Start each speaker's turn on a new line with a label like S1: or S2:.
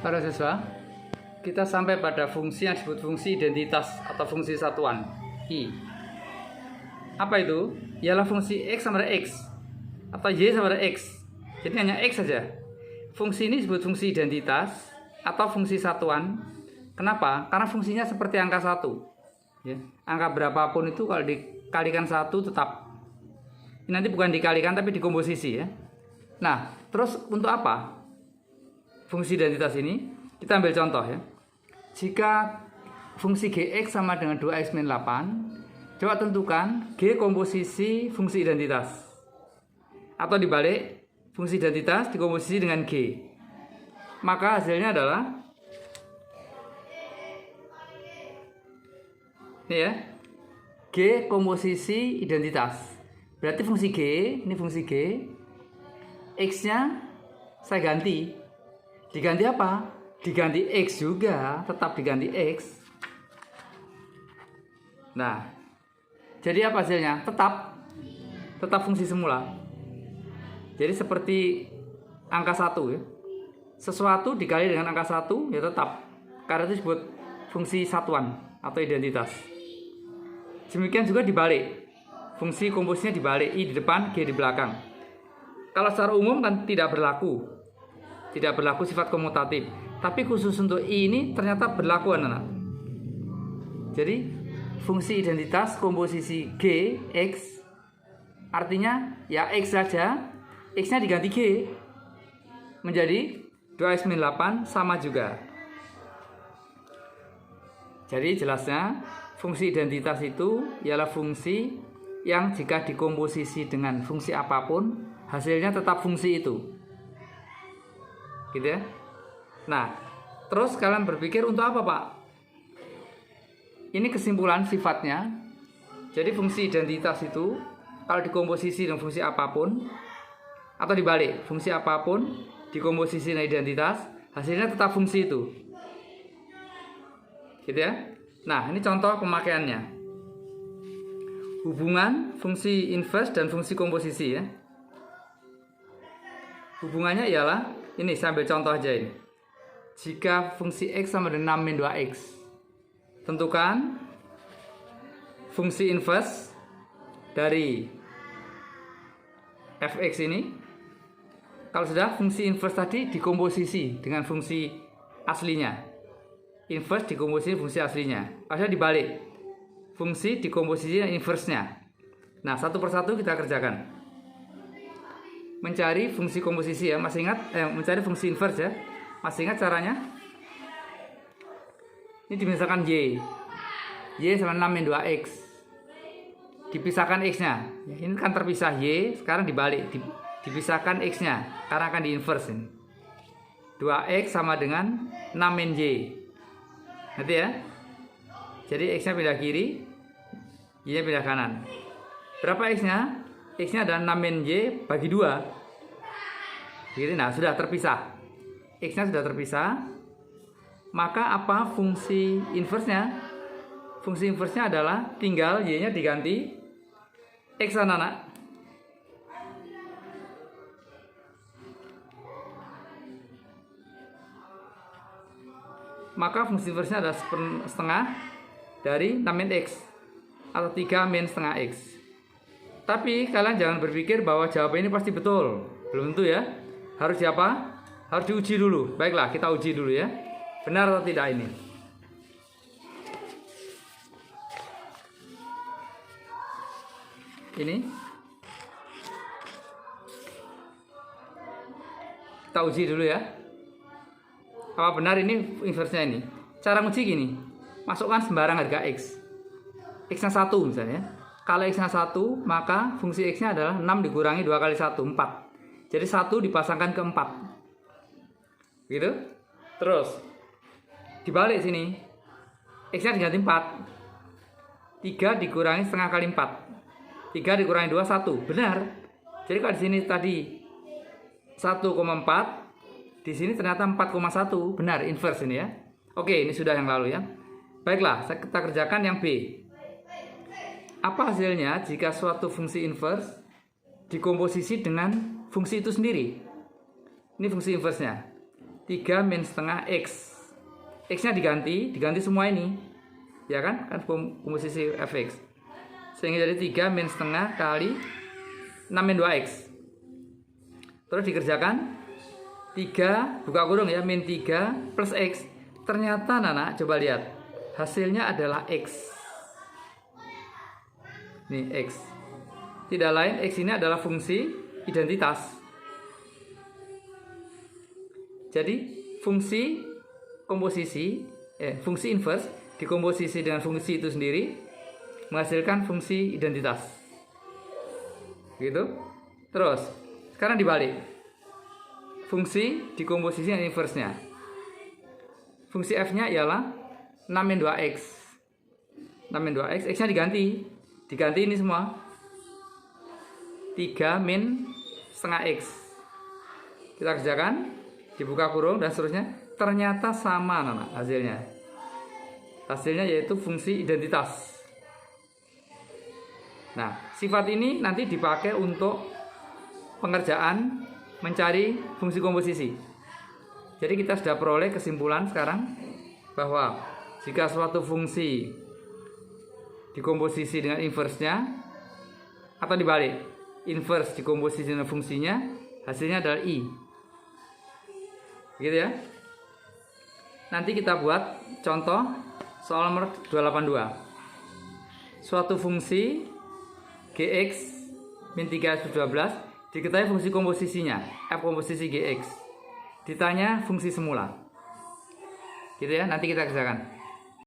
S1: Para siswa, kita sampai pada fungsi yang disebut fungsi identitas atau fungsi satuan I. Apa itu? Ialah fungsi X sama dengan X atau Y sama dengan X. Jadi hanya X saja. Fungsi ini disebut fungsi identitas atau fungsi satuan. Kenapa? Karena fungsinya seperti angka 1 ya. Angka berapapun itu kalau dikalikan 1 tetap. Ini nanti bukan dikalikan tapi dikomposisi ya. Nah, terus untuk apa fungsi identitas ini? Kita ambil contoh ya. Jika fungsi Gx sama dengan 2x-8, coba tentukan G komposisi fungsi identitas. Atau dibalik, fungsi identitas dikomposisi dengan G. Maka hasilnya adalah ini ya, G komposisi identitas. Berarti fungsi G, ini fungsi G, X-nya saya ganti. Diganti apa? Diganti X juga, tetap diganti X. Nah, jadi apa hasilnya? Tetap fungsi semula. Jadi seperti angka 1 ya. Sesuatu dikali dengan angka 1 ya tetap. Karena itu disebut fungsi satuan atau identitas. Demikian juga dibalik. Fungsi komposisinya dibalik, I di depan, G di belakang. Kalau secara umum kan tidak berlaku. Tidak berlaku sifat komutatif. Tapi khusus untuk I ini ternyata berlaku anak-anak. Jadi fungsi identitas komposisi G, X, artinya ya X saja, X-nya diganti G, menjadi 2x-8 sama juga. Jadi jelasnya fungsi identitas itu ialah fungsi yang jika dikomposisi dengan fungsi apapun, hasilnya tetap fungsi itu. Gitu ya. Nah, terus kalian berpikir untuk apa, Pak? Ini kesimpulan sifatnya. Jadi fungsi identitas itu kalau dikomposisi dengan fungsi apapun atau dibalik, fungsi apapun dikomposisi dengan identitas, hasilnya tetap fungsi itu. Gitu ya. Nah, ini contoh pemakaiannya. Hubungan fungsi inverse dan fungsi komposisi ya. Hubungannya ialah ini, saya ambil contoh aja ini. Jika fungsi X sama dengan 6-2x, tentukan fungsi inverse dari fx ini. Kalau sudah, fungsi inverse tadi dikomposisi dengan fungsi aslinya. Inverse dikomposisi fungsi aslinya. Kalau sudah dibalik, fungsi dikomposisi inverse-nya. Nah, satu persatu kita kerjakan. Mencari fungsi komposisi ya, masih ingat? Mencari fungsi inverse ya. Masih ingat caranya? Ini dipisahkan Y. Y sama 6-2x. Dipisahkan X-nya. Ini kan terpisah Y, sekarang dibalik. Dipisahkan X-nya, karena akan di-inverse ini. 2x sama dengan 6-Y. Nanti ya. Jadi X-nya pindah kiri, Y-nya pindah kanan. Berapa X-nya? X-nya adalah 6-Y bagi 2. Jadi, nah, sudah terpisah. X-nya sudah terpisah. Maka apa fungsi inverse-nya? Fungsi inverse-nya adalah tinggal Y-nya diganti X anak-anak. Maka fungsi inverse-nya adalah setengah dari 6-X atau 3-setengah X. Tapi kalian jangan berpikir bahwa jawaban ini pasti betul. Belum tentu ya. Harus siapa? Harus diuji dulu. Baiklah, kita uji dulu ya. Benar atau tidak ini? Ini. Kita uji dulu ya. Apa benar ini inverse-nya ini? Cara uji gini. Masukkan sembarang harga X. X-nya 1 misalnya. Kalau X-nya 1, maka fungsi X-nya adalah 6 dikurangi 2 kali 1, 4. Jadi 1 dipasangkan ke 4. Gitu. Terus dibalik sini, X-nya diganti 4. 3 dikurangi setengah kali 4. 3 dikurangi 2, 1. Benar. Jadi kalau di sini tadi 1,4, di sini ternyata 4,1. Benar, inverse ini ya. Oke, ini sudah yang lalu ya. Baiklah, kita kerjakan yang B. Apa hasilnya jika suatu fungsi inverse dikomposisi dengan fungsi itu sendiri? Ini fungsi inverse-nya. 3 min setengah X. X-nya diganti semua ini. Ya kan? Kan komposisi fx. Sehingga jadi 3 min setengah kali 6 min 2X. Terus dikerjakan 3 buka kurung ya, min 3 plus X. Ternyata anak coba lihat. Hasilnya adalah X. Nih X. Tidak lain, X ini adalah fungsi identitas. Jadi fungsi komposisi, fungsi inverse dikomposisi dengan fungsi itu sendiri menghasilkan fungsi identitas. Gitu. Terus sekarang dibalik. Fungsi dikomposisi dengan inverse-nya. Fungsi f-nya ialah 6 min 2x. 6 min 2x, x-nya diganti. Diganti ini semua. 3 min setengah x. Kita kerjakan, dibuka kurung dan seterusnya. Ternyata sama anak hasilnya. Hasilnya yaitu fungsi identitas. Nah, sifat ini nanti dipakai untuk pengerjaan mencari fungsi komposisi. Jadi kita sudah peroleh kesimpulan sekarang bahwa jika suatu fungsi dikomposisi dengan inverse-nya atau dibalik, inverse dikomposisi dengan fungsinya, hasilnya adalah I. Gitu ya. Nanti kita buat contoh soal nomor 282. Suatu fungsi Gx min 3x+12 diketahui fungsi komposisinya, f komposisi Gx. Ditanya fungsi semula. Gitu ya, nanti kita kerjakan.